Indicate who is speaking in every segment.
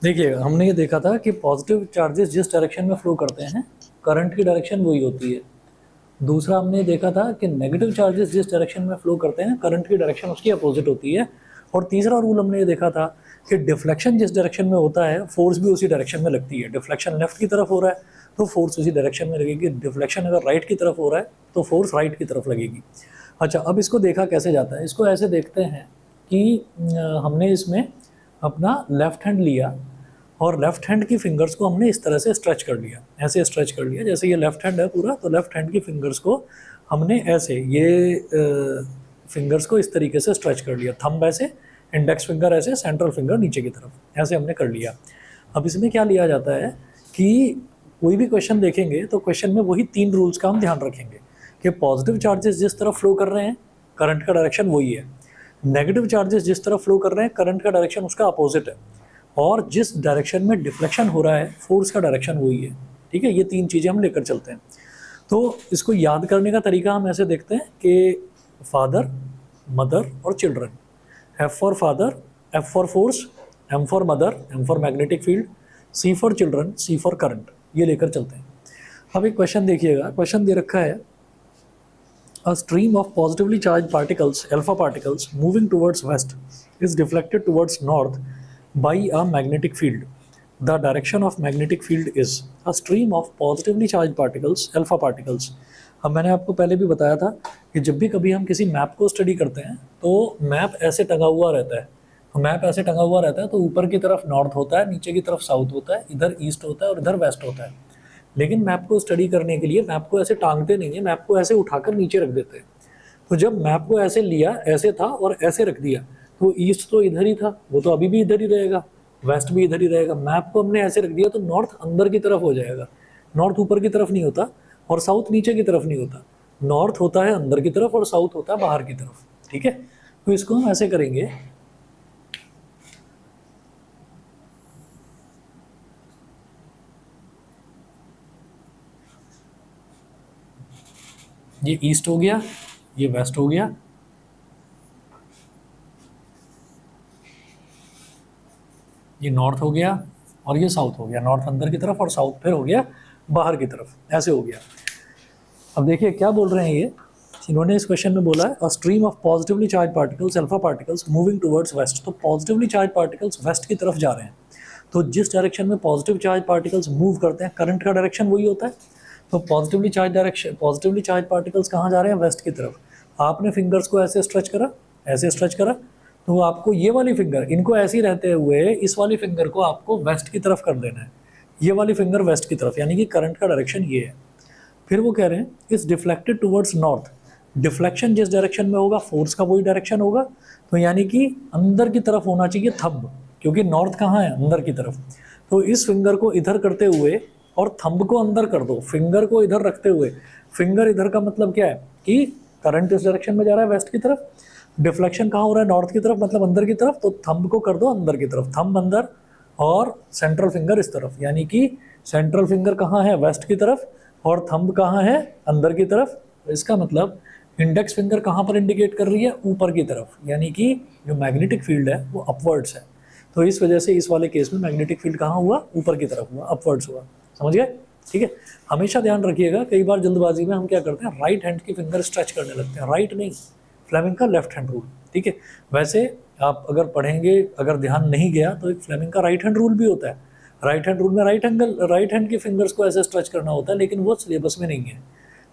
Speaker 1: देखिए, हमने ये देखा था कि पॉजिटिव चार्जेस जिस डायरेक्शन में फ्लो करते हैं, करंट की डायरेक्शन वही होती है। दूसरा हमने देखा था कि नेगेटिव चार्जेस जिस डायरेक्शन में फ्लो करते हैं, करंट की डायरेक्शन उसकी अपोजिट होती है। और तीसरा रूल हमने ये देखा था कि डिफ्लेक्शन जिस डायरेक्शन में होता है, फोर्स भी उसी डायरेक्शन में लगती है। डिफ्लेक्शन लेफ्ट की तरफ हो रहा है तो फोर्स उसी डायरेक्शन में लगेगी। डिफ्लेक्शन अगर राइट की तरफ हो रहा है तो फोर्स राइट की तरफ लगेगी। अच्छा, अब इसको देखा कैसे जाता है। इसको ऐसे देखते हैं कि हमने इसमें अपना लेफ्ट हैंड लिया और लेफ्ट हैंड की फिंगर्स को हमने इस तरह से स्ट्रेच कर लिया, ऐसे स्ट्रेच कर लिया। जैसे ये लेफ्ट हैंड है पूरा, तो लेफ्ट हैंड की फिंगर्स को हमने ऐसे ये फिंगर्स को इस तरीके से स्ट्रेच कर लिया। थंब ऐसे, इंडेक्स फिंगर ऐसे, सेंट्रल फिंगर नीचे की तरफ, ऐसे हमने कर लिया। अब इसमें क्या लिया जाता है कि कोई भी क्वेश्चन देखेंगे तो क्वेश्चन में वही 3 रूल्स का हम ध्यान रखेंगे कि पॉजिटिव चार्जेस जिस तरफ फ्लो कर रहे हैं, करंट का डायरेक्शन वही है। नेगेटिव चार्जेस जिस तरफ फ्लो कर रहे हैं, करंट का डायरेक्शन उसका अपोजिट है। और जिस डायरेक्शन में डिफ्लेक्शन हो रहा है, फोर्स का डायरेक्शन वही है। ठीक है, ये 3 चीज़ें हम लेकर चलते हैं। तो इसको याद करने का तरीका हम ऐसे देखते हैं कि फादर, मदर और children. F for father, F for force, M for mother, M for magnetic field, C for children, C for current, ये लेकर चलते हैं। अब एक क्वेश्चन देखिएगा। क्वेश्चन दे रखा है, a stream of positively charged particles, alpha particles, moving towards west is deflected towards north by a magnetic field. The direction of magnetic field is a stream of positively charged particles, alpha particles. अब मैंने आपको पहले भी बताया था कि जब भी कभी हम किसी मैप को स्टडी करते हैं तो मैप ऐसे टंगा हुआ रहता है। तो मैप ऐसे टंगा हुआ रहता है तो ऊपर की तरफ नॉर्थ होता है, नीचे की तरफ साउथ होता है, इधर ईस्ट होता है और इधर वेस्ट होता है। लेकिन मैप को स्टडी करने के लिए मैप को ऐसे टांगते नहीं है, मैप को ऐसे उठाकर नीचे रख देते हैं। तो जब मैप को ऐसे लिया, ऐसे था और ऐसे रख दिया, तो ईस्ट तो इधर ही था, वो तो अभी भी इधर ही रहेगा, वेस्ट भी इधर ही रहेगा। मैप को हमने ऐसे रख दिया तो नॉर्थ अंदर की तरफ हो जाएगा। नॉर्थ ऊपर की तरफ नहीं होता और साउथ नीचे की तरफ नहीं होता। नॉर्थ होता है अंदर की तरफ और साउथ होता है बाहर की तरफ। ठीक है, तो इसको हम ऐसे करेंगे। ये ईस्ट हो गया, ये वेस्ट हो गया, ये नॉर्थ हो गया और ये साउथ हो गया। नॉर्थ अंदर की तरफ और साउथ फिर हो गया बाहर की तरफ, ऐसे हो गया। अब देखिए क्या बोल रहे हैं ये, इन्होंने इस क्वेश्चन में बोला है a stream of positively charge particles, alpha particles, moving towards waste. तो पॉजिटिवली चार्ज पार्टिकल्स वेस्ट की तरफ जा रहे हैं। तो जिस डायरेक्शन में पॉजिटिव चार्ज पार्टिकल्स मूव करते हैं, करंट का डायरेक्शन वही होता है। तो पॉजिटिवली चार्ज पार्टिकल्स कहाँ जा रहे हैं? वेस्ट की तरफ। आपने फिंगर्स को ऐसे स्ट्रेच करा, ऐसे स्ट्रेच करा, तो आपको ये वाली फिंगर, इनको ऐसे ही रहते हुए इस वाली फिंगर को आपको वेस्ट की तरफ कर देना है। ये वाली फिंगर वेस्ट की तरफ, यानी कि करंट का डायरेक्शन ये है। फिर वो कह रहे हैं is deflected towards north. Deflection जिस डायरेक्शन में होगा, फोर्स का वही डायरेक्शन होगा। तो यानी कि अंदर की तरफ होना चाहिए थंब, क्योंकि नॉर्थ कहाँ है? अंदर की तरफ। तो इस फिंगर को इधर करते हुए और थंब को अंदर कर दो, फिंगर को इधर रखते हुए। फिंगर इधर का मतलब क्या है कि करंट इस डायरेक्शन में जा रहा है वेस्ट की तरफ, डिफ्लेक्शन कहाँ हो रहा है? नॉर्थ की तरफ, मतलब अंदर की तरफ। तो थंब को कर दो अंदर की तरफ, थंब अंदर और सेंट्रल फिंगर इस तरफ, यानी कि सेंट्रल फिंगर कहाँ है? वेस्ट की तरफ और थंब कहाँ है? अंदर की तरफ। इसका मतलब इंडेक्स फिंगर कहाँ पर इंडिकेट कर रही है? ऊपर की तरफ, यानी कि जो मैग्नेटिक फील्ड है वो अपवर्ड्स है। तो इस वजह से इस वाले केस में मैग्नेटिक फील्ड कहाँ हुआ? ऊपर की तरफ हुआ, अपवर्ड्स हुआ। समझ गए? ठीक है, हमेशा ध्यान रखिएगा, कई बार जल्दबाजी में हम क्या करते हैं, राइट हैंड की फिंगर स्ट्रेच करने लगते हैं। राइट नहीं, फ्लेमिंग का लेफ्ट हैंड रूल। ठीक है, वैसे आप अगर पढ़ेंगे, अगर ध्यान नहीं गया तो एक फ्लेमिंग का राइट हैंड रूल भी होता है। राइट हैंड रूल में राइट हैंड की फिंगर्स को ऐसे स्ट्रेच करना होता है, लेकिन वो सिलेबस में नहीं है।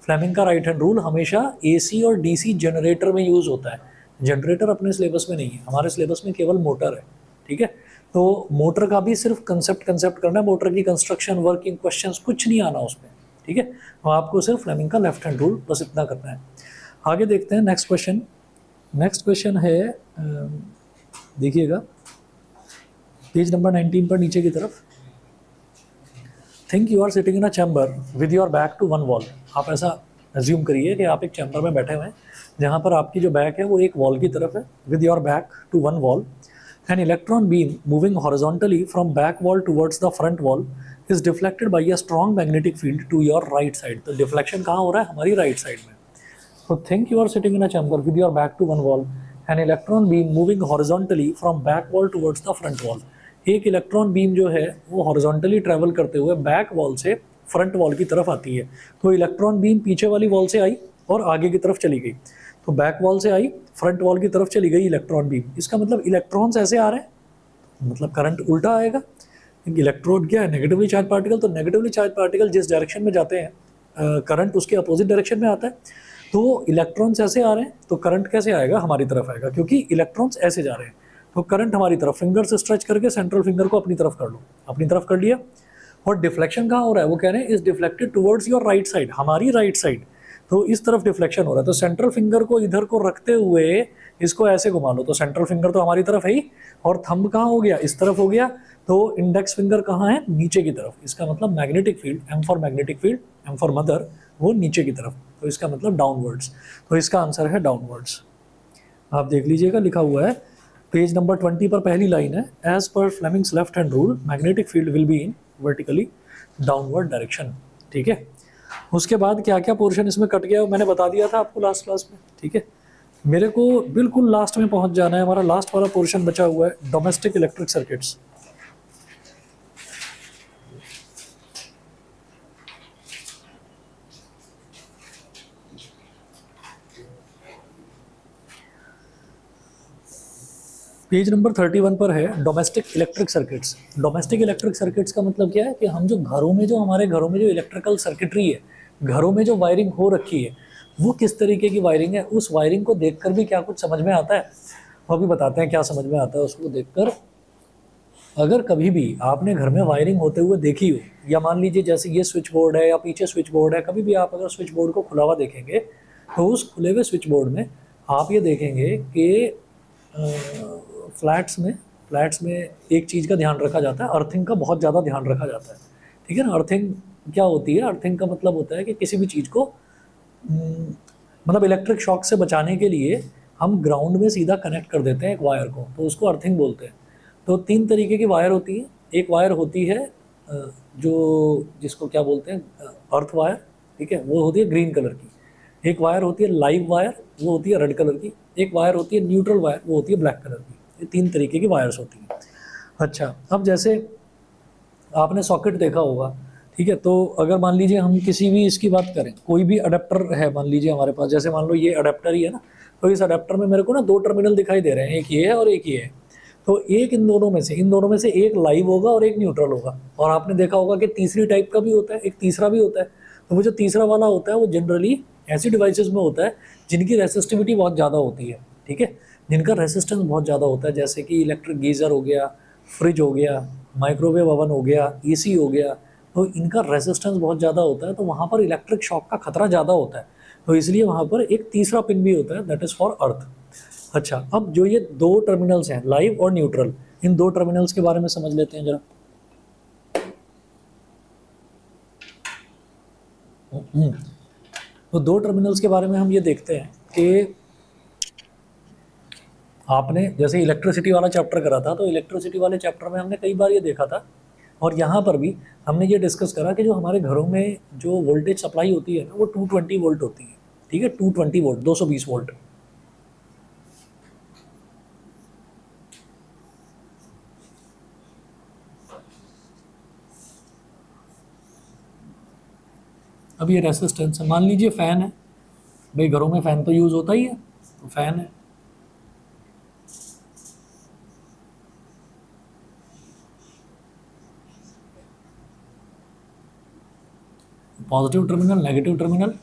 Speaker 1: फ्लेमिंग का राइट हैंड रूल हमेशा एसी और डीसी जनरेटर में यूज होता है। जनरेटर अपने सिलेबस में नहीं है, हमारे सिलेबस में केवल मोटर है। ठीक है, तो मोटर का भी सिर्फ कंसेप्ट करना है, मोटर की कंस्ट्रक्शन, वर्किंग, क्वेश्चंस कुछ नहीं आना उसमें। ठीक है, तो आपको सिर्फ फ्लेमिंग का लेफ्ट हैंड रूल बस इतना करना है। आगे देखते हैं नेक्स्ट क्वेश्चन। नेक्स्ट क्वेश्चन है, देखिएगा पेज नंबर 19 पर नीचे की तरफ। Think you are sitting in a chamber with your back to one wall. आप ऐसा एज्यूम करिए कि आप एक चैम्बर में बैठे हुए हैं जहाँ पर आपकी जो बैक है वो एक वॉल की तरफ है, with your back to one wall. An electron beam moving horizontally from back wall towards the front wall is deflected by a strong magnetic field to your right side. तो deflection कहाँ हो रहा है? हमारी right side में। So think you are sitting in a chamber with your back to one wall, an electron beam moving horizontally from back wall towards the front wall. एक electron beam जो है वो हॉरिजॉन्टली ट्रैवल करते हुए back wall से front wall की तरफ आती है। तो इलेक्ट्रॉन बीम पीछे वाली वॉल से आई और आगे की तरफ चली गई, तो बैक वॉल से आई फ्रंट वॉल की तरफ चली गई इलेक्ट्रॉन बीम। इसका मतलब इलेक्ट्रॉन्स ऐसे आ रहे हैं, मतलब करंट उल्टा आएगा। इलेक्ट्रॉन क्या है, नेगेटिवली चार्ज पार्टिकल, तो नेगेटिवली चार्ज पार्टिकल जिस डायरेक्शन में जाते हैं करंट उसके अपोजिट डायरेक्शन में आता है। तो इलेक्ट्रॉन्स ऐसे आ रहे हैं तो करंट कैसे आएगा, हमारी तरफ आएगा, क्योंकि इलेक्ट्रॉन्स ऐसे जा रहे हैं तो करंट हमारी तरफ। फिंगर से स्ट्रेच करके सेंट्रल फिंगर को अपनी तरफ कर लो, अपनी तरफ कर लिया। और डिफ्लेक्शन कहाँ हो रहा है, वो कह रहे हैं is deflected towards your right side, हमारी राइट साइड, तो इस तरफ डिफ्लेक्शन हो रहा है। तो सेंट्रल फिंगर को इधर को रखते हुए इसको ऐसे घुमा लो, तो सेंट्रल फिंगर तो हमारी तरफ है ही, और थंब कहाँ हो गया, इस तरफ हो गया। तो इंडेक्स फिंगर कहाँ है, नीचे की तरफ। इसका मतलब magnetic field, M for magnetic field, M for mother, वो नीचे की तरफ, तो इसका मतलब डाउनवर्ड्स। तो इसका आंसर है डाउनवर्ड्स। आप देख लीजिएगा, लिखा हुआ है पेज नंबर 20 पर पहली लाइन है, as per Fleming's left hand rule magnetic field will be in vertically downward direction. ठीक है, उसके बाद क्या क्या पोर्शन इसमें कट गया मैंने बता दिया था आपको लास्ट क्लास में। ठीक है, मेरे को बिल्कुल लास्ट में पहुंच जाना है, हमारा लास्ट वाला पोर्शन बचा हुआ है domestic electric circuits. Page number 31 पर है domestic electric circuits. Domestic electric circuits का मतलब क्या है कि हम जो घरों में, जो हमारे घरों में जो इलेक्ट्रिकल सर्किटरी है, घरों में जो वायरिंग हो रखी है, वो किस तरीके की वायरिंग है, उस वायरिंग को देखकर भी क्या कुछ समझ में आता है, वो भी बताते हैं क्या समझ में आता है उसको देखकर। अगर कभी भी आपने घर में वायरिंग होते हुए देखी हो, या मान लीजिए जैसे ये स्विच बोर्ड है या पीछे स्विच बोर्ड है, कभी भी आप अगर स्विच बोर्ड को खुला हुआ देखेंगे तो उस खुले हुए स्विच बोर्ड में आप ये देखेंगे कि फ्लैट्स में एक चीज़ का ध्यान रखा जाता है, अर्थिंग का बहुत ज़्यादा ध्यान रखा जाता है। ठीक है ना, अर्थिंग क्या होती है, अर्थिंग का मतलब होता है कि किसी भी चीज़ को मतलब इलेक्ट्रिक शॉक से बचाने के लिए हम ग्राउंड में सीधा कनेक्ट कर देते हैं एक वायर को, तो उसको अर्थिंग बोलते हैं। तो 3 तरीके की वायर होती है। एक वायर होती है जो जिसको क्या बोलते हैं, अर्थ वायर। ठीक है, वो होती है ग्रीन कलर की। एक वायर होती है लाइव वायर, वो होती है रेड कलर की। एक वायर होती है न्यूट्रल वायर, वो होती है ब्लैक कलर की। ये 3 तरीके की वायर्स होती हैं। अच्छा, अब जैसे आपने सॉकेट देखा होगा, ठीक है, तो अगर मान लीजिए हम किसी भी इसकी बात करें, कोई भी अडेप्टर है मान लीजिए हमारे पास, जैसे मान लो ये अडेप्टर ही है ना, तो इस अडेप्टर में मेरे को ना 2 टर्मिनल दिखाई दे रहे हैं, एक ये है और एक ये है। तो एक इन दोनों में से एक लाइव होगा और एक न्यूट्रल होगा। और आपने देखा होगा कि तीसरी टाइप का भी होता है, एक तीसरा भी होता है। तो वो जो तीसरा वाला होता है वो जनरली ऐसी डिवाइसेस में होता है जिनकी रेसिस्टिविटी बहुत ज़्यादा होती है। ठीक है, जिनका रेसिस्टेंस बहुत ज़्यादा होता है, जैसे कि इलेक्ट्रिक गीज़र हो गया, फ्रिज हो गया, माइक्रोवेव ओवन हो गया, एसी हो गया। तो इनका रेसिस्टेंस बहुत ज़्यादा होता है, तो वहाँ पर इलेक्ट्रिक शॉक का खतरा ज़्यादा होता है। तो इसलिए वहाँ पर एक तीसरा पिन भी होता है, दैट इज़ फॉर अर्थ। अच्छा, अब जो ये 2 टर्मिनल्स हैं लाइव और न्यूट्रल, इन 2 टर्मिनल्स के बारे में समझ लेते हैं जरा। तो 2 टर्मिनल्स के बारे में हम ये देखते हैं कि आपने जैसे इलेक्ट्रिसिटी वाला चैप्टर करा था, तो इलेक्ट्रिसिटी वाले चैप्टर में हमने कई बार ये देखा था, और यहाँ पर भी हमने ये डिस्कस करा कि जो हमारे घरों में जो वोल्टेज सप्लाई होती है ना, वो 220 वोल्ट होती है। ठीक है, 220 वोल्ट, 220 वोल्ट। अब ये रेसिस्टेंस है, मान लीजिए फ़ैन है, भाई घरों में फ़ैन तो यूज़ होता ही है, तो फ़ैन है। Positive terminal, negative terminal.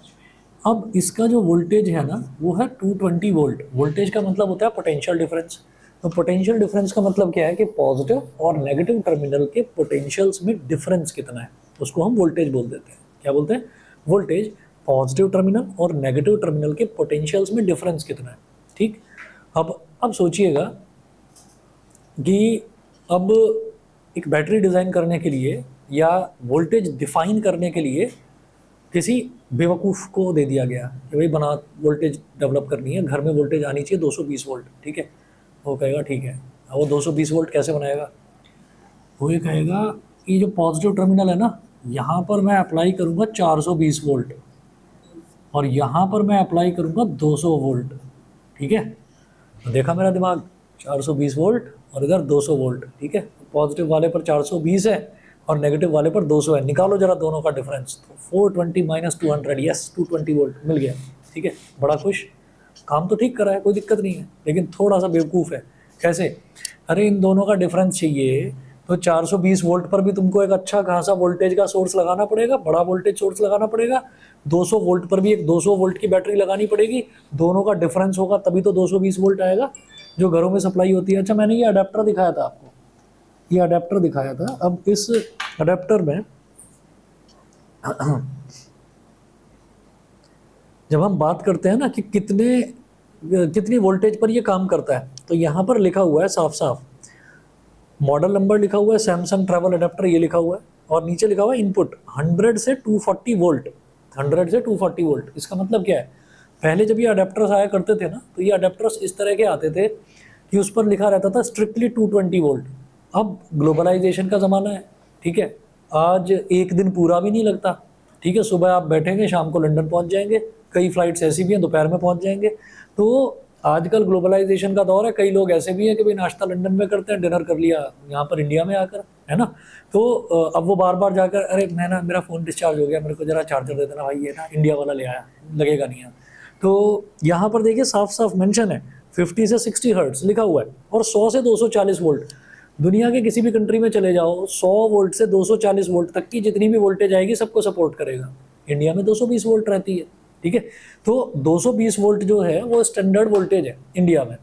Speaker 1: अब इसका जो वोल्टेज है ना, वो है 220 वोल्ट। वोल्टेज का मतलब होता है पोटेंशियल डिफरेंस। तो पोटेंशियल डिफरेंस का मतलब क्या है कि पॉजिटिव और नेगेटिव टर्मिनल के पोटेंशियल्स में डिफरेंस कितना है, उसको हम वोल्टेज बोल देते हैं। क्या बोलते हैं, वोल्टेज। पॉजिटिव टर्मिनल और नेगेटिव टर्मिनल के पोटेंशियल्स में डिफरेंस कितना है। ठीक, अब सोचिएगा कि अब एक बैटरी डिज़ाइन करने के लिए या वोल्टेज डिफाइन करने के लिए किसी बेवकूफ़ को दे दिया गया कि भाई बना वोल्टेज डेवलप करनी है, घर में वोल्टेज आनी चाहिए 220 वोल्ट। ठीक है, वो कहेगा ठीक है। अब वो 220 वोल्ट कैसे बनाएगा, वो ये कहेगा कि जो पॉजिटिव टर्मिनल है ना, यहाँ पर मैं अप्लाई करूँगा 420 वोल्ट और यहाँ पर मैं अप्लाई करूँगा 200 वोल्ट। ठीक है, तो देखा मेरा दिमाग, 420 वोल्ट और इधर 200 वोल्ट, ठीक है। पॉजिटिव वाले पर 420 है और नेगेटिव वाले पर 200 है। निकालो जरा दोनों का डिफरेंस, तो 420 माइनस 200, यस 220 वोल्ट मिल गया, ठीक है। बड़ा खुश, काम तो ठीक करा है, कोई दिक्कत नहीं है, लेकिन थोड़ा सा बेवकूफ़ है। कैसे? अरे इन दोनों का डिफरेंस चाहिए तो 420 वोल्ट पर भी तुमको एक अच्छा खासा वोल्टेज का सोर्स लगाना पड़ेगा, बड़ा वोल्टेज सोर्स लगाना पड़ेगा। 200 वोल्ट पर भी एक 200 वोल्ट की बैटरी लगानी पड़ेगी, दोनों का डिफरेंस होगा तभी तो 220 वोल्ट आएगा जो घरों में सप्लाई होती है। अच्छा, मैंने ये अडेप्टर दिखाया था आपको, ये अडेप्टर दिखाया था। अब इस अडेप्टर में जब हम बात करते हैं ना कि कितनी वोल्टेज पर ये काम करता है, तो यहाँ पर लिखा हुआ है साफ साफ, मॉडल नंबर लिखा हुआ है सैमसंग ट्रैवल अडेप्टर, ये लिखा हुआ है, और नीचे लिखा हुआ है इनपुट 100 से 240 वोल्ट, 100 से 240 वोल्ट। इसका मतलब क्या है? पहले जब ये अडेप्टर्स आया करते थे ना, तो ये अडेप्टर्स इस तरह के आते थे कि उस पर लिखा रहता था स्ट्रिक्टली 220 वोल्ट। अब ग्लोबलाइजेशन का ज़माना है, ठीक है, आज एक दिन पूरा भी नहीं लगता, ठीक है। सुबह आप बैठेंगे, शाम को लंदन पहुंच जाएंगे, कई फ्लाइट्स ऐसी भी हैं दोपहर में पहुंच जाएंगे। तो आजकल ग्लोबलाइजेशन का दौर है, कई लोग ऐसे भी हैं कि भाई नाश्ता लंदन में करते हैं, डिनर कर लिया यहाँ पर इंडिया में आकर, है ना। तो अब वो बार बार जाकर, अरे मैं ना, मेरा फ़ोन डिस्चार्ज हो गया, मेरे को जरा चार्जर दे देना भाई, ये ना इंडिया वाला ले आया, लगेगा नहीं यहाँ। तो यहाँ पर देखिए साफ साफ मेंशन है 50 से 60 हर्ट्ज लिखा हुआ है, और 100 से 240 वोल्ट। दुनिया के किसी भी कंट्री में चले जाओ, 100 वोल्ट से 240 वोल्ट तक की जितनी भी वोल्टेज आएगी सबको सपोर्ट करेगा। इंडिया में 220 वोल्ट रहती है, ठीक है। तो 220 वोल्ट जो है वो स्टैंडर्ड वोल्टेज है इंडिया में।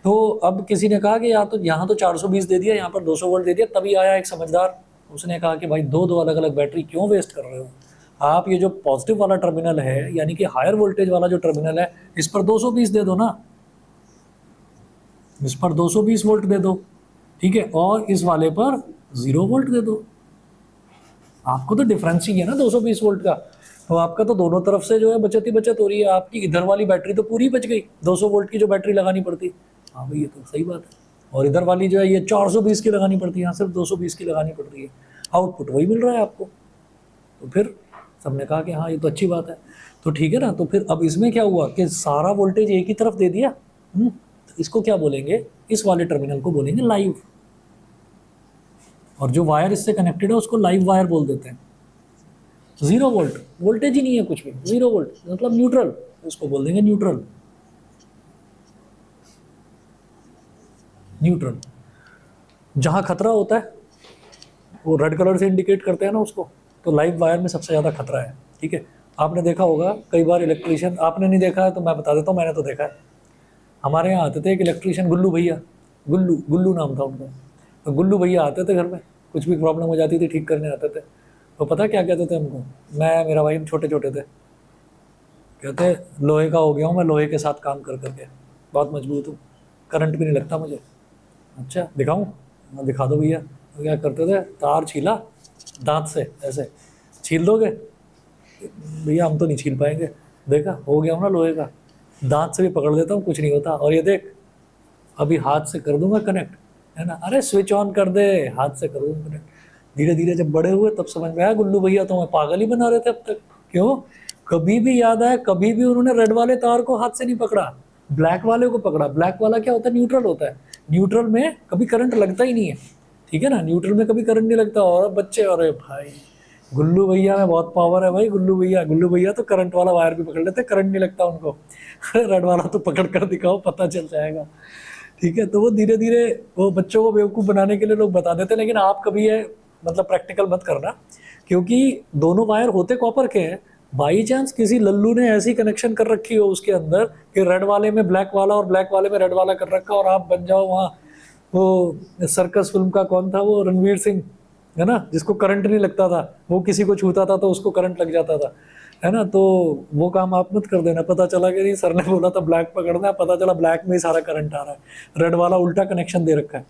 Speaker 1: तो अब किसी ने कहा कि यहाँ तो 420 दे दिया, यहाँ पर 200 वोल्ट दे दिया, तभी आया एक समझदार, उसने कहा कि भाई दो अलग अलग बैटरी क्यों वेस्ट कर रहे हो आप, ये जो पॉजिटिव वाला टर्मिनल है, यानी कि हायर वोल्टेज वाला जो टर्मिनल है, इस पर 220 दे दो ना, इस पर 220 वोल्ट दे दो, ठीक है, और इस वाले पर 0 वोल्ट दे दो। आपको तो डिफरेंस ही है ना 220 वोल्ट का, तो आपका तो दोनों तरफ से जो है बचत ही बचत हो रही है। आपकी इधर वाली बैटरी तो पूरी बच गई, 200 वोल्ट की जो बैटरी लगानी पड़ती, हाँ भाई ये तो सही बात है, और इधर वाली जो है ये 420 की लगानी पड़ती है, यहाँ सिर्फ 220 की लगानी पड़ रही है, आउटपुट वही मिल रहा है आपको। तो फिर सबने कहा कि हाँ ये तो अच्छी बात है, तो ठीक है ना। तो फिर अब इसमें क्या हुआ कि सारा वोल्टेज एक ही तरफ दे दिया, तो इसको क्या बोलेंगे, इस वाले टर्मिनल को बोलेंगे लाइव, और जो वायर इससे कनेक्टेड है उसको लाइव वायर बोल देते हैं। 0 वोल्ट, वोल्टेज ही नहीं है कुछ भी, 0 वोल्ट मतलब न्यूट्रल, उसको बोल देंगे न्यूट्रल। न्यूट्रल जहाँ खतरा होता है वो रेड कलर से इंडिकेट करते हैं ना उसको, तो लाइव वायर में सबसे ज़्यादा खतरा है, ठीक है। आपने देखा होगा कई बार इलेक्ट्रीशियन, आपने नहीं देखा है तो मैं बता देता हूँ, मैंने तो देखा है। हमारे यहाँ आते थे एक इलेक्ट्रीशियन, गुल्लू भैया, गुल्लू नाम था उनका। तो गुल्लू भैया आते थे घर में, कुछ भी प्रॉब्लम हो जाती थी ठीक करने आते थे। तो पता क्या कहते थे हमको, मेरा भाई छोटे छोटे थे, कहते लोहे का हो गया हूँ मैं, लोहे के साथ काम कर करके बहुत मजबूत हूँ, करंट भी नहीं लगता मुझे। अच्छा दिखाऊँ? मैं दिखा दो भैया। तो क्या करते थे, तार छीला दांत से, ऐसे छील दोगे भैया, हम तो नहीं छील पाएंगे, देखा हो गया हूँ ना लोहे का, दांत से भी पकड़ देता हूँ कुछ नहीं होता, और ये देख अभी हाथ से कर दूंगा कनेक्ट, है ना, अरे स्विच ऑन कर दे, हाथ से कर दूंगा कनेक्ट। धीरे धीरे जब बड़े हुए तब समझ में आया गुल्लू भैया तो हमें पागल ही बना रहे थे अब तक। क्यों? कभी भी याद आया, कभी भी उन्होंने रेड वाले तार को हाथ से नहीं पकड़ा, ब्लैक वाले को पकड़ा। ब्लैक वाला क्या होता है, न्यूट्रल होता है, न्यूट्रल में कभी करंट लगता ही नहीं है, ठीक है ना, न्यूट्रल में कभी करंट नहीं लगता। और बच्चे, अरे भाई गुल्लू भैया में बहुत पावर है भाई, गुल्लू भैया तो करंट वाला वायर भी पकड़ लेते, करंट नहीं लगता उनको। रेड वाला तो पकड़ कर दिखाओ, पता चल जाएगा, ठीक है। तो वो धीरे धीरे वो बच्चों को बेवकूफ़ बनाने के लिए लोग बता देते हैं, लेकिन आप कभी ये मतलब प्रैक्टिकल मत करना, क्योंकि दोनों वायर होते कॉपर के हैं। बाई चांस किसी लल्लू ने ऐसी कनेक्शन कर रखी हो उसके अंदर कि रेड वाले में ब्लैक वाला और ब्लैक वाले में रेड वाला कर रखा, और आप बन जाओ वहाँ वो सर्कस फिल्म का कौन था वो, रणवीर सिंह, है ना, जिसको करंट नहीं लगता था, वो किसी को छूता था तो उसको करंट लग जाता था, है ना। तो वो काम आप मत कर देना। पता चला कि नहीं सर ने बोला था ब्लैक पकड़ना है, पता चला ब्लैक में ही सारा करंट आ रहा है, रेड वाला उल्टा कनेक्शन दे रखा है।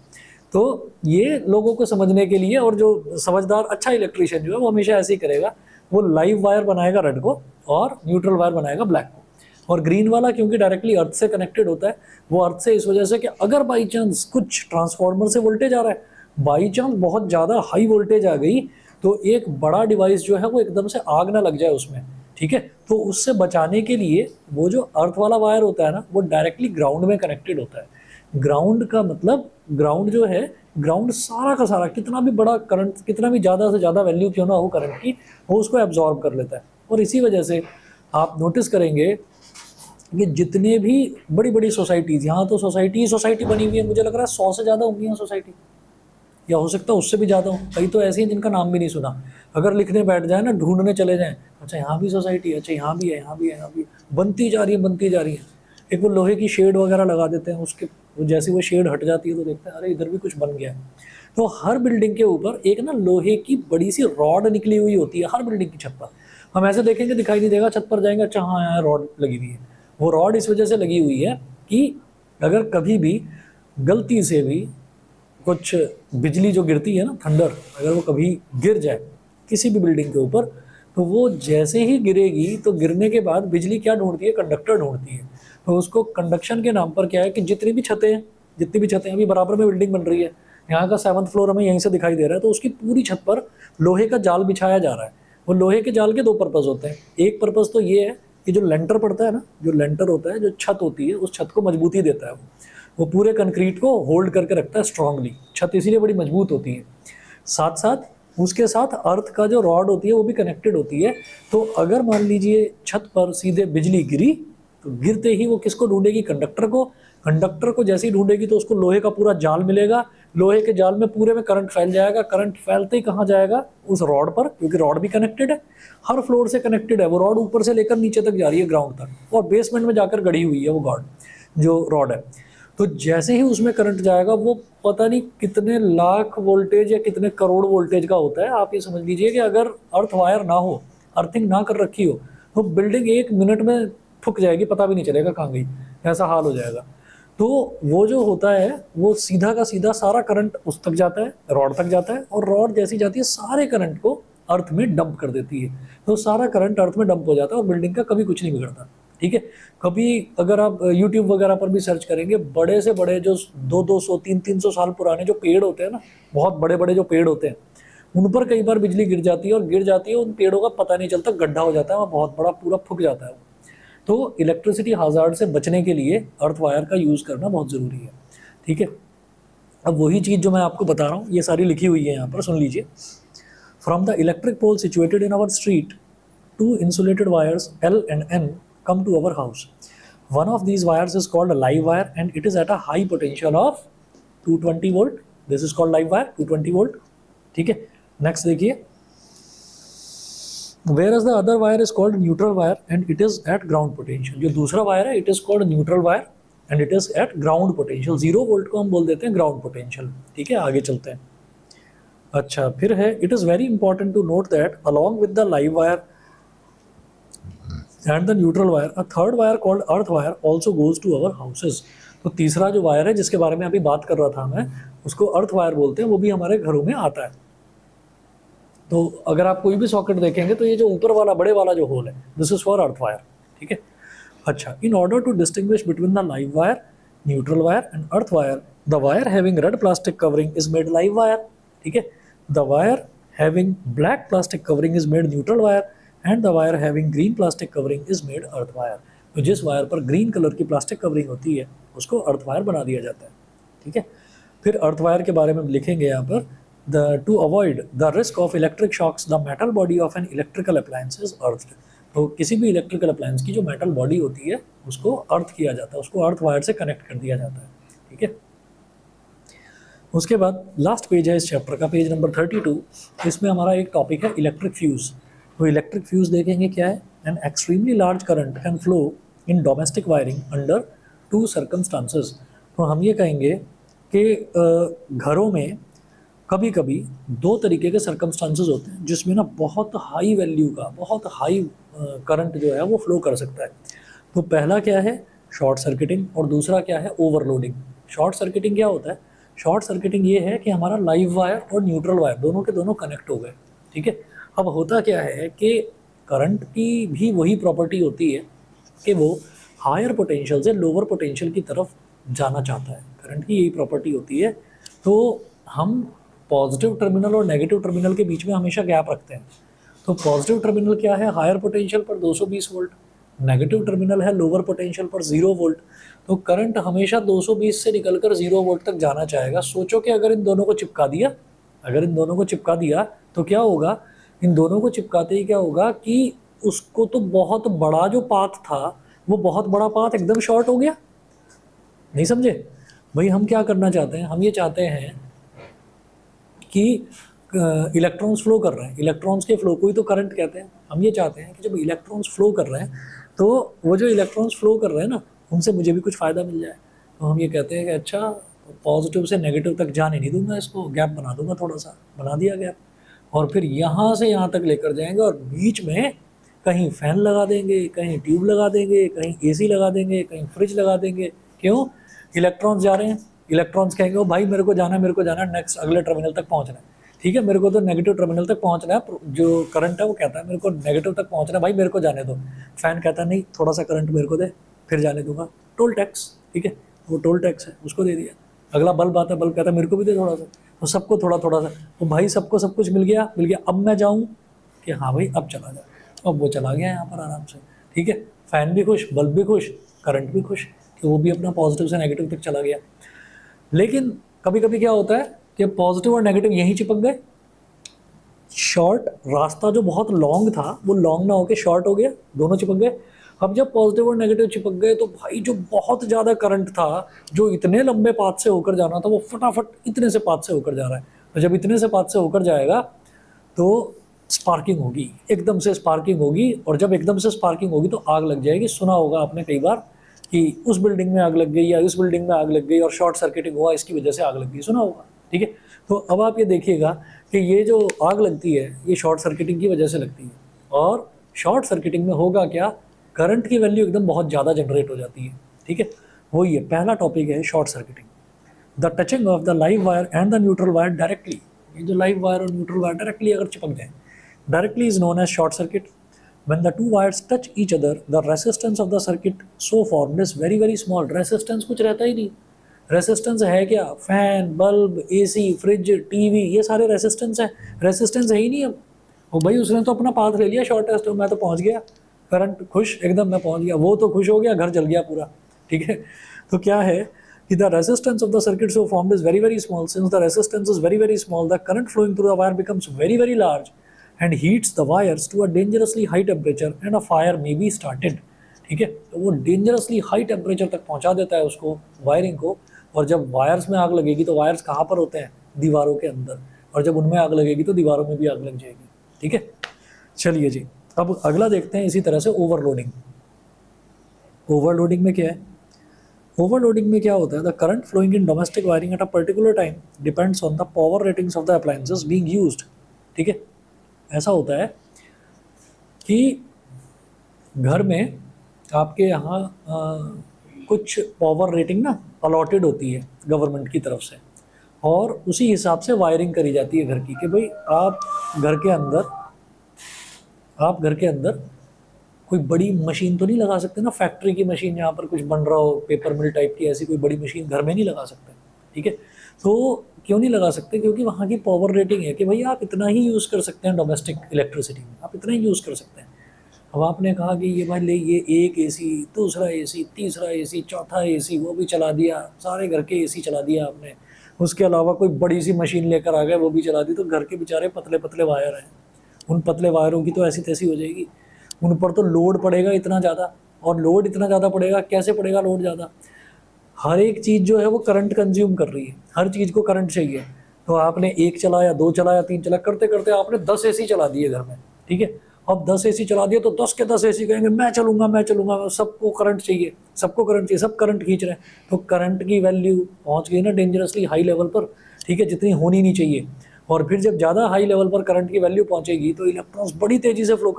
Speaker 1: तो ये लोगों को समझने के लिए, और जो समझदार अच्छा इलेक्ट्रीशियन जो है वो हमेशा ऐसे ही करेगा, वो लाइव वायर बनाएगा रेड को और न्यूट्रल वायर बनाएगा ब्लैक को। और ग्रीन वाला क्योंकि डायरेक्टली अर्थ से कनेक्टेड होता है, वो अर्थ से इस वजह से कि अगर बाई चांस कुछ ट्रांसफार्मर से वोल्टेज आ रहा है, बाई चांस बहुत ज़्यादा हाई वोल्टेज आ गई, तो एक बड़ा डिवाइस जो है वो एकदम से आग ना लग जाए उसमें, ठीक है। तो उससे बचाने के लिए वो जो अर्थ वाला वायर होता है ना, वो डायरेक्टली ग्राउंड में कनेक्टेड होता है। ग्राउंड का मतलब, ग्राउंड जो है, ग्राउंड सारा का सारा कितना भी बड़ा करंट, कितना भी ज़्यादा से ज़्यादा वैल्यू क्यों ना हो करंट की, वो उसको एब्जॉर्ब कर लेता है। और इसी वजह से आप नोटिस करेंगे कि जितने भी बड़ी बड़ी सोसाइटीज़, यहाँ तो सोसाइटी बनी हुई है, मुझे लग रहा है 100 से ज़्यादा होंगी यहाँ सोसाइटी, या हो सकता है उससे भी ज़्यादा हो। कई तो ऐसी हैं जिनका नाम भी नहीं सुना, अगर लिखने बैठ जाए ना, ढूंढने चले जाएं, अच्छा यहाँ भी सोसाइटी है, अच्छा यहाँ भी है, यहाँ भी है, यहाँ भी है, बनती जा रही है, बनती जा रही है। एक वो लोहे की शेड वगैरह लगा देते हैं, उसके जैसे वो शेड हट जाती है तो देखते हैं अरे इधर भी कुछ बन गया है। तो हर बिल्डिंग के ऊपर एक ना लोहे की बड़ी सी रॉड निकली हुई होती है, हर बिल्डिंग की छत पर। हम ऐसे देखेंगे दिखाई नहीं देगा, छत पर जाएंगे, अच्छा हाँ यहाँ रॉड लगी हुई है। वो रॉड इस वजह से लगी हुई है कि अगर कभी भी गलती से भी कुछ बिजली जो गिरती है ना, थंडर, अगर वो कभी गिर जाए किसी भी बिल्डिंग के ऊपर, तो वो जैसे ही गिरेगी तो गिरने के बाद बिजली क्या ढूंढती है, कंडक्टर ढूंढती है। तो उसको कंडक्शन के नाम पर क्या है कि जितनी भी छतें हैं, जितनी भी छतें, अभी बराबर में बिल्डिंग बन रही है, यहाँ का 7th फ्लोर हमें यहीं से दिखाई दे रहा है, तो उसकी पूरी छत पर लोहे का जाल बिछाया जा रहा है। वो लोहे के जाल के दो पर्पज़ होते हैं। एक पर्पज़ तो ये है कि जो लेंटर पड़ता है ना, जो लेंटर होता है, जो छत होती है, उस छत को मजबूती देता है। वो पूरे कंक्रीट को होल्ड करके रखता है स्ट्रांगली, छत इसीलिए बड़ी मजबूत होती है। साथ साथ उसके साथ अर्थ का जो रॉड होती है वो भी कनेक्टेड होती है। तो अगर मान लीजिए छत पर सीधे बिजली गिरी, तो गिरते ही वो किसको ढूंढेगी, कंडक्टर को। कंडक्टर को जैसे ही ढूंढेगी तो उसको लोहे का पूरा जाल मिलेगा, लोहे के जाल में पूरे में करंट फैल जाएगा। करंट फैलते ही कहाँ जाएगा, उस रॉड पर, क्योंकि रॉड भी कनेक्टेड है, हर फ्लोर से कनेक्टेड है। वो रॉड ऊपर से लेकर नीचे तक जा रही है, ग्राउंड तक, और बेसमेंट में जाकर गड़ी हुई है वो गॉड जो रॉड है। तो जैसे ही उसमें करंट जाएगा, वो पता नहीं कितने लाख वोल्टेज या कितने करोड़ वोल्टेज का होता है। आप ये समझ लीजिए कि अगर अर्थ वायर ना हो, अर्थिंग ना कर रखी हो, तो बिल्डिंग 1 मिनट में ठुक जाएगी, पता भी नहीं चलेगा कहाँ गई, ऐसा हाल हो जाएगा। तो वो जो होता है, वो सीधा का सीधा सारा करंट उस तक जाता है, रॉड तक जाता है, और रॉड जैसी जाती है सारे करंट को अर्थ में डंप कर देती है। तो सारा करंट अर्थ में डंप हो जाता है और बिल्डिंग का कभी कुछ नहीं बिगड़ता। ठीक है। कभी अगर आप यूट्यूब वगैरह पर भी सर्च करेंगे, बड़े से बड़े जो 200-200 300-300 साल पुराने जो पेड़ होते हैं ना, बहुत बड़े बड़े जो पेड़ होते हैं, उन पर कई बार बिजली गिर जाती है, और गिर जाती है उन पेड़ों का पता नहीं चलता, गड्ढा हो जाता है, वहाँ बहुत बड़ा पूरा फूक जाता है वो। तो इलेक्ट्रिसिटी हाजार्ड से बचने के लिए अर्थ वायर का यूज़ करना बहुत ज़रूरी है। ठीक है। अब वही चीज़ जो मैं आपको बता रहा हूँ, ये सारी लिखी हुई है यहाँ पर, सुन लीजिए। From the electric pole situated in our street, two insulated wires L and N come to our house. One of these wires is called a live wire and it is at a high potential of 220 volt. This is called live wire, 220 volt. ठीक है। Next देखिए, whereas the other wire is called neutral wire and it is at ground potential. जो दूसरा wire है, it is called neutral wire and it is at ground potential. 0 volt को हम बोल देते हैं ground potential। ठीक है, आगे चलते हैं। अच्छा, फिर है, it is very important to note that along with the live wire and the neutral wire, a third wire called earth wire also goes to our houses. तो तीसरा जो वायर है जिसके बारे में अभी बात कर रहा था मैं, उसको अर्थ वायर बोलते हैं, वो भी हमारे घरों में आता है। तो अगर आप कोई भी सॉकेट देखेंगे तो ये जो ऊपर वाला बड़े वाला जो होल है, this is for earth wire. ठीक है। अच्छा, in order to distinguish between the live wire, neutral wire and earth wire, the wire having red plastic covering is made live wire. ठीक है। The wire having black plastic covering is made neutral wire and the wire having green plastic covering is made earth wire. तो जिस wire पर green colour की plastic covering होती है उसको earth wire बना दिया जाता है। ठीक है। फिर अर्थ वायर के बारे में लिखेंगे यहाँ पर, to avoid the risk of electric shocks the metal body of an electrical appliance is earthed. तो किसी भी इलेक्ट्रिकल अप्लायंस की जो मेटल बॉडी होती है उसको अर्थ किया जाता है, उसको अर्थ वायर से कनेक्ट कर दिया जाता है। ठीक है। उसके बाद लास्ट पेज है इस चैप्टर का, पेज नंबर 32। इसमें हमारा एक टॉपिक है इलेक्ट्रिक फ्यूज़। तो इलेक्ट्रिक फ्यूज़ देखेंगे क्या है। N extremely large current can flow in domestic wiring under 2 circumstances. तो हम ये कहेंगे कि घरों में कभी कभी 2 तरीके के सर्कमस्टांसेस होते हैं जिसमें ना बहुत हाई वैल्यू का, बहुत हाई करंट जो है वो फ्लो कर सकता है। तो पहला क्या है, शॉर्ट सर्किटिंग, और दूसरा क्या है, ओवरलोडिंग। शॉर्ट सर्किटिंग क्या होता है, शॉर्ट सर्किटिंग ये है कि हमारा लाइव वायर और न्यूट्रल वायर दोनों के दोनों कनेक्ट हो गए। ठीक है। अब होता क्या है कि करंट की भी वही प्रॉपर्टी होती है कि वो हायर पोटेंशियल से लोअर पोटेंशियल की तरफ जाना चाहता है। करंट की यही प्रॉपर्टी होती है। तो हम पॉजिटिव टर्मिनल और नेगेटिव टर्मिनल के बीच में हमेशा गैप रखते हैं। तो पॉजिटिव टर्मिनल क्या है, हायर पोटेंशियल पर 220 वोल्ट, नेगेटिव टर्मिनल है लोअर पोटेंशियल पर 0 वोल्ट, तो करंट हमेशा 220 से निकलकर 0 वोल्ट तक जाना चाहेगा। सोचो कि अगर इन दोनों को चिपका दिया, अगर इन दोनों को चिपका दिया तो क्या होगा, इन दोनों को चिपकाते ही क्या होगा कि उसको तो बहुत बड़ा जो पाथ था, वो बहुत बड़ा पाथ एकदम शॉर्ट हो गया। नहीं समझे भाई, हम क्या करना चाहते हैं, हम ये चाहते हैं कि इलेक्ट्रॉन्स फ्लो कर रहे हैं, इलेक्ट्रॉन्स के फ्लो को ही तो करंट कहते हैं। हम ये चाहते हैं कि जब इलेक्ट्रॉन्स फ्लो कर रहे हैं तो वो जो इलेक्ट्रॉन्स फ्लो कर रहे हैं ना, उनसे मुझे भी कुछ फ़ायदा मिल जाए। तो हम ये कहते हैं कि अच्छा, पॉजिटिव से नेगेटिव तक जाने नहीं दूंगा, इसको गैप बना दूंगा, थोड़ा सा बना दिया गैप, और फिर यहाँ से यहाँ तक लेकर जाएंगे और बीच में कहीं फ़ैन लगा देंगे, कहीं ट्यूब लगा देंगे, कहीं एसी लगा देंगे, कहीं फ्रिज लगा देंगे। क्यों? इलेक्ट्रॉन्स जा रहे हैं, इलेक्ट्रॉन्स कहेंगे ओ भाई मेरे को जाना है, मेरे को जाना है, नेक्स्ट अगले टर्मिनल तक पहुँचना है। ठीक है, मेरे को तो नेगेटिव टर्मिनल तक पहुँचना है, जो करंट है वो कहता है मेरे को नेगेटिव तक पहुँचना है, भाई मेरे को जाने दो। फ़ैन कहता है नहीं, थोड़ा सा करंट मेरे को दे, फिर जाने दूंगा। टोल टैक्स, ठीक है, वो टोल टैक्स है, उसको दे दिया। अगला बल्ब आता है, बल्ब कहता है मेरे को भी दे थोड़ा सा, तो सबको थोड़ा थोड़ा सा, तो भाई सबको सब कुछ मिल गया, मिल गया। अब मैं जाऊँ कि हाँ भाई अब चला जा, अब वो चला गया यहाँ पर आराम से। ठीक है, फ़ैन भी खुश, बल्ब भी खुश, करंट भी खुश कि वो भी अपना पॉजिटिव से नेगेटिव तक चला गया। लेकिन कभी कभी क्या होता है कि पॉजिटिव और नेगेटिव यहीं चिपक गए, शॉर्ट रास्ता जो बहुत लॉन्ग था वो लॉन्ग ना होके शॉर्ट हो गया, दोनों चिपक गए। अब जब पॉजिटिव और नेगेटिव चिपक गए तो भाई जो बहुत ज़्यादा करंट था, जो इतने लंबे पाथ से होकर जाना था, वो फटाफट इतने से पाथ से होकर जा रहा है। तो जब इतने से पाथ से होकर जाएगा तो स्पार्किंग होगी, एकदम से स्पार्किंग होगी, और जब एकदम से स्पार्किंग होगी तो आग लग जाएगी। सुना होगा आपने कई बार कि उस बिल्डिंग में आग लग गई या इस बिल्डिंग में आग लग गई और शॉर्ट सर्किटिंग हुआ, इसकी वजह से आग लग गई, सुना होगा। ठीक है, तो अब आप ये देखिएगा कि ये जो आग लगती है ये शॉर्ट सर्किटिंग की वजह से लगती है, और शॉर्ट सर्किटिंग में होगा क्या, करंट की वैल्यू एकदम बहुत ज़्यादा जनरेट हो जाती है। ठीक है, वही है पहला टॉपिक है short circuiting. The touching of the live wire and the neutral wire directly, ये जो लाइव वायर और न्यूट्रल वायर डायरेक्टली अगर चिपक जाए, directly is known as short circuit. When the two wires touch each other, the resistance of the circuit so formed is very very small. Resistance कुछ रहता ही नहीं। Resistance है क्या? Fan, bulb, AC, fridge, TV, ये सारे resistance है, resistance है ही नहीं। अब वो भाई उसने तो अपना पाथ ले लिया शॉर्टेस्ट, मैं तो पहुंच गया, करंट खुश एकदम, मैं पहुंच गया, वो तो खुश हो गया, घर जल गया पूरा। ठीक है, तो क्या है कि the resistance of the circuit so formed is very very small. Since the resistance is very very small, the current flowing through the wire becomes very very large and heats the wires to a dangerously high temperature and a fire may be started. ठीक है, तो वो dangerously high temperature तक पहुंचा देता है उसको, wiring को। और जब वायर्स में आग लगेगी तो वायर्स कहाँ पर होते हैं? दीवारों के अंदर, और जब उनमें आग लगेगी तो दीवारों में भी आग लग जाएगी। ठीक है, चलिए जी, अब अगला देखते हैं इसी तरह से ओवरलोडिंग। ओवरलोडिंग में क्या है? ओवरलोडिंग में क्या होता है? The current flowing in domestic wiring at a particular time depends on the power ratings of the appliances being used. ठीक है, ऐसा होता है कि घर में आपके यहाँ कुछ पावर रेटिंग ना अलॉटेड होती है गवर्नमेंट की तरफ से, और उसी हिसाब से वायरिंग करी जाती है घर की, कि भाई आप घर के अंदर कोई बड़ी मशीन तो नहीं लगा सकते ना, फैक्ट्री की मशीन जहाँ पर कुछ बन रहा हो, पेपर मिल टाइप की, ऐसी कोई बड़ी मशीन घर में नहीं लगा सकते। ठीक है, तो क्यों नहीं लगा सकते? क्योंकि वहाँ की पावर रेटिंग है कि भाई आप इतना ही यूज़ कर सकते हैं डोमेस्टिक इलेक्ट्रिसिटी में, आप इतना ही यूज़ कर सकते हैं। अब आपने कहा कि ये भाई ले, ये एक एसी, दूसरा एसी, तीसरा एसी, चौथा एसी, वो भी चला दिया, सारे घर के एसी चला दिया आपने, उसके अलावा कोई बड़ी सी मशीन लेकर आ गए, वो भी चला दी, तो घर के बेचारे पतले पतले वायर हैं, उन पतले वायरों की तो ऐसी तैसी हो जाएगी, उन पर तो लोड पड़ेगा इतना ज़्यादा, और लोड इतना ज़्यादा पड़ेगा, कैसे पड़ेगा लोड ज़्यादा? हर एक चीज़ जो है वो करंट कंज्यूम कर रही है, हर चीज़ को करंट चाहिए। तो आपने एक चलाया, दो चलाया, तीन चला, करते करते आपने 10 एसी चला दिए घर में। ठीक है, अब 10 एसी चला दिए तो 10 के 10 एसी कहेंगे मैं चलूँगा, सबको करंट चाहिए, सबको करंट चाहिए, सब करंट खींच रहे हैं, तो करंट की वैल्यू पहुँच गई ना डेंजरसली हाई लेवल पर। ठीक है, जितनी होनी नहीं चाहिए। और फिर जब ज़्यादा हाई लेवल पर करंट की वैल्यू पहुँचेगी तो इलेक्ट्रॉन्स बड़ी तेज़ी से फ्लो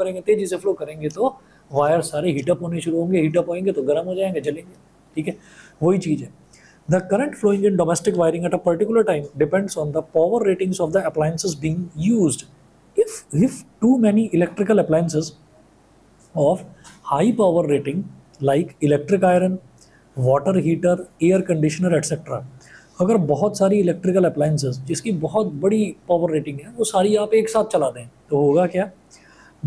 Speaker 1: करेंगे, तो वायर सारे हीटअप होने शुरू होंगे, हीटअप होंगे तो गर्म हो जाएंगे, जलेंगे। ठीक है, वही चीज़ है। The current flowing in domestic wiring at a particular time depends on the power ratings of the appliances being used. If too many electrical appliances of high power rating like electric iron, water heater, air conditioner etc, अगर बहुत सारी electrical appliances जिसकी बहुत बड़ी power rating है वो सारी आप एक साथ चला दें तो होगा क्या?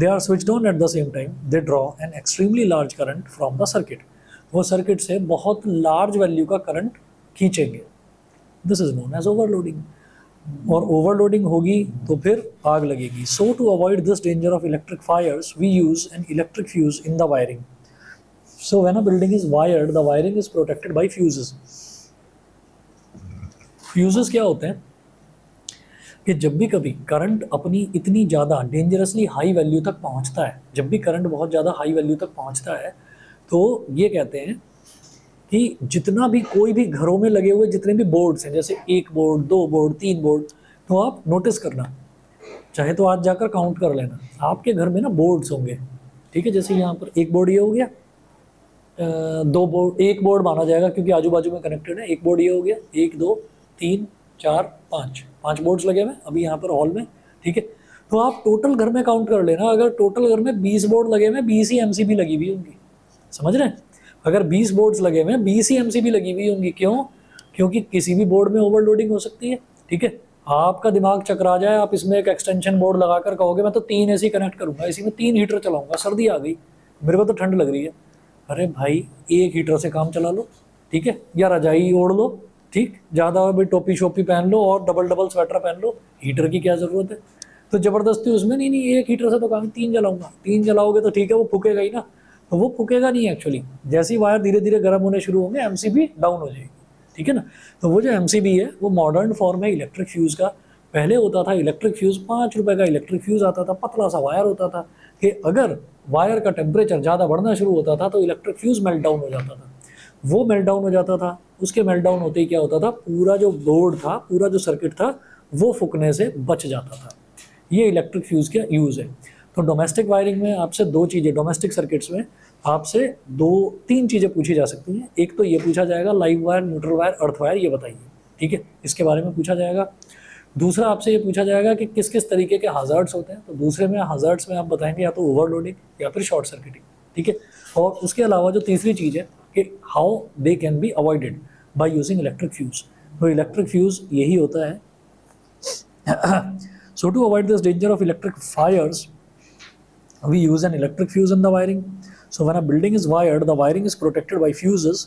Speaker 1: They are switched on at the same time, they draw an extremely large current from the circuit. वो सर्किट से बहुत लार्ज वैल्यू का करंट खींचेंगे। This is known as overloading. और ओवरलोडिंग होगी तो फिर आग लगेगी। So to avoid this danger of electric fires we use an electric fuse in the wiring. So when a building is wired, the wiring is protected by fuses. Fuses क्या होते हैं कि जब भी कभी करंट अपनी इतनी ज़्यादा डेंजरसली हाई वैल्यू तक पहुंचता है, जब भी करंट बहुत ज़्यादा हाई वैल्यू तक पहुंचता है, तो ये कहते हैं कि जितना भी कोई भी घरों में लगे हुए जितने भी बोर्ड्स हैं, जैसे 1 बोर्ड 2 बोर्ड 3 बोर्ड, तो आप नोटिस करना, चाहे तो आज जाकर काउंट कर लेना, आपके घर में ना बोर्ड्स होंगे, ठीक है। जैसे यहाँ पर 1 बोर्ड ये हो गया, 2 बोर्ड, 1 बोर्ड माना जाएगा क्योंकि आजू बाजू में कनेक्टेड है। 1 बोर्ड ये हो गया, 1 2 3 4 5 बोर्ड्स लगे हुए अभी यहाँ पर हॉल में, ठीक है। तो आप टोटल घर में काउंट कर लेना, अगर टोटल घर में 20 बोर्ड लगे हुए, 20 ही एमसीबी लगी हुई होंगी, समझ रहे हैं। अगर 20 बोर्ड्स लगे हुए हैं, 20 ही एमसीबी लगी हुई होंगी। क्यों? क्योंकि किसी भी बोर्ड में ओवरलोडिंग हो सकती है, ठीक है। आपका दिमाग चकरा जाए, आप इसमें एक एक्सटेंशन बोर्ड लगाकर कहोगे मैं तो 3 एसी कनेक्ट करूंगा, इसी में 3 हीटर चलाऊंगा, सर्दी आ गई, मेरे को तो ठंड लग रही है। अरे भाई, 1 हीटर से काम चला लो, ठीक है, या रजाई ओढ़ लो, ठीक, ज़्यादा भी टोपी शोपी पहन लो और डबल स्वेटर पहन लो, हीटर की क्या ज़रूरत है। तो ज़बरदस्ती उसमें नहीं 1 हीटर से तो काम, 3 जलाऊंगा, 3 जलाओगे तो ठीक है, वो फूकेगा ही ना, तो वो फूकेगा नहीं एक्चुअली। जैसे ही वायर धीरे धीरे गर्म होने शुरू होंगे, एमसीबी डाउन हो जाएगी, ठीक है ना। तो वो जो एमसीबी है वो मॉडर्न फॉर्म है इलेक्ट्रिक फ्यूज़ का। पहले होता था इलेक्ट्रिक फ्यूज़, 5 रुपये का इलेक्ट्रिक फ्यूज़ आता था, पतला सा वायर होता था कि अगर वायर का टेम्परेचर ज़्यादा बढ़ना शुरू होता था तो इलेक्ट्रिक फ्यूज़ मेल्ट डाउन हो जाता था। वो मेल्ट डाउन हो जाता था, उसके मेल्ट डाउन होते ही क्या होता था, पूरा जो बोर्ड था, पूरा जो सर्किट था, वो फूकने से बच जाता था। ये इलेक्ट्रिक फ्यूज़ का यूज़ है। तो डोमेस्टिक वायरिंग में आपसे 2 चीज़ें, डोमेस्टिक सर्किट्स में आपसे 2-3 चीज़ें पूछी जा सकती हैं। एक तो ये पूछा जाएगा live wire, neutral wire, earth wire, ये बताइए, ठीक है, इसके बारे में पूछा जाएगा। दूसरा आपसे ये पूछा जाएगा कि किस किस तरीके के हज़ार्ड्स होते हैं। तो दूसरे में हज़ार्ड्स में आप बताएंगे या तो ओवरलोडिंग या फिर शॉर्ट सर्किटिंग, ठीक है। और उसके अलावा जो तीसरी चीज़ है कि how they can be avoided by using electric fuse. तो इलेक्ट्रिक फ्यूज़ यही होता है। So to avoid this danger of electric fires we use an electric fuse in the wiring. So when a building is wired, the wiring is protected by fuses.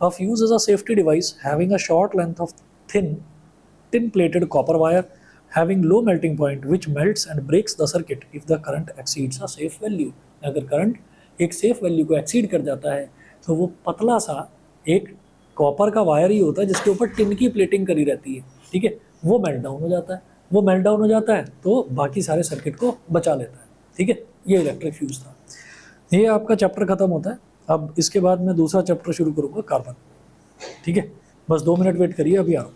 Speaker 1: A fuse is a safety device having a short length of thin tin plated copper wire having low melting point which melts and breaks the circuit if the current exceeds a safe value. अगर current एक safe value को exceed कर जाता है तो वो पतला सा एक कॉपर का वायर ही होता है जिसके ऊपर टिन की प्लेटिंग करी रहती है, ठीक है, वो मेल्ट डाउन हो जाता है। वो मेल्ट डाउन हो जाता है तो बाकी सारे सर्किट को बचा लेता है, ठीक है। ये इलेक्ट्रिक फ्यूज था। ये आपका चैप्टर खत्म होता है। अब इसके बाद मैं दूसरा चैप्टर शुरू करूँगा, कार्बन, ठीक है। बस 2 मिनट वेट करिए, अभी आ रहा हूँ।